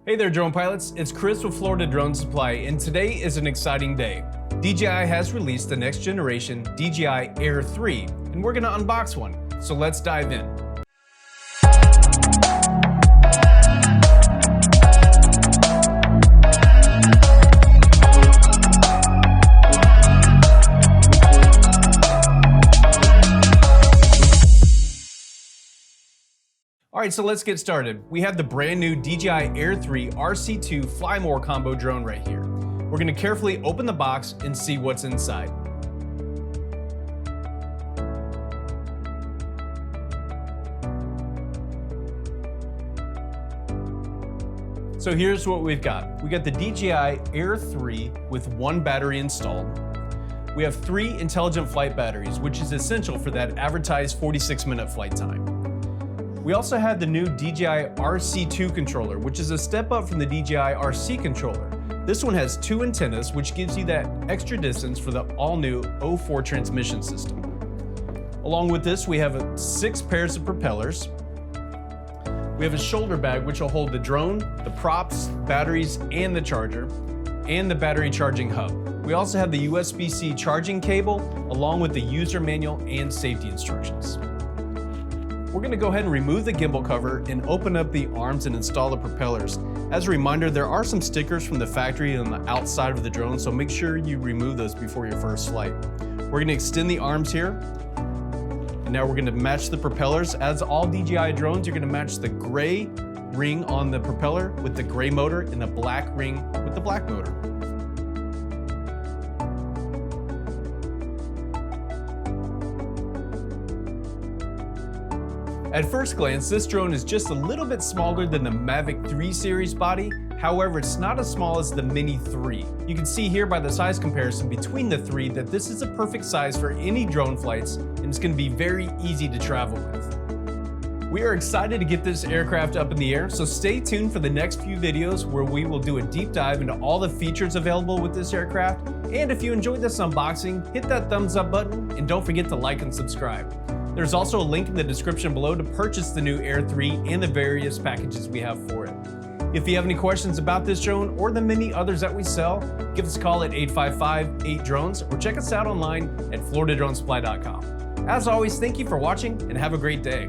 Hey there drone pilots, it's Chris with Florida Drone Supply, and today is an exciting day. DJI has released the next generation DJI Air 3, and we're gonna unbox one, so let's dive in. Alright, so let's get started. We have the brand new DJI Air 3 RC2 Fly More combo drone right here. We're gonna carefully open the box and see what's inside. So here's what we've got. We got the DJI Air 3 with one battery installed. We have 3 intelligent flight batteries, which is essential for that advertised 46-minute flight time. We also have the new DJI RC controller, which is a step up from the DJI RC controller. This one has 2 antennas, which gives you that extra distance for the all-new 04 transmission system. Along with this, we have 6 pairs of propellers. We have a shoulder bag, which will hold the drone, the props, batteries, and the charger, and the battery charging hub. We also have the USB-C charging cable, along with the user manual and safety instructions. We're going to go ahead and remove the gimbal cover and open up the arms and install the propellers. As a reminder, there are some stickers from the factory on the outside of the drone, so make sure you remove those before your first flight. We're going to extend the arms here, and now we're going to match the propellers. As all DJI drones, you're going to match the gray ring on the propeller with the gray motor and the black ring with the black motor. At first glance, this drone is just a little bit smaller than the Mavic 3 series body. However, it's not as small as the Mini 3. You can see here by the size comparison between the 3 that this is a perfect size for any drone flights, and it's going to be very easy to travel with. We are excited to get this aircraft up in the air, so stay tuned for the next few videos where we will do a deep dive into all the features available with this aircraft. And if you enjoyed this unboxing, hit that thumbs up button and don't forget to like and subscribe. There's also a link in the description below to purchase the new Air 3 and the various packages we have for it. If you have any questions about this drone or the many others that we sell, give us a call at 855-8-DRONES or check us out online at floridadronesupply.com. As always, thank you for watching and have a great day.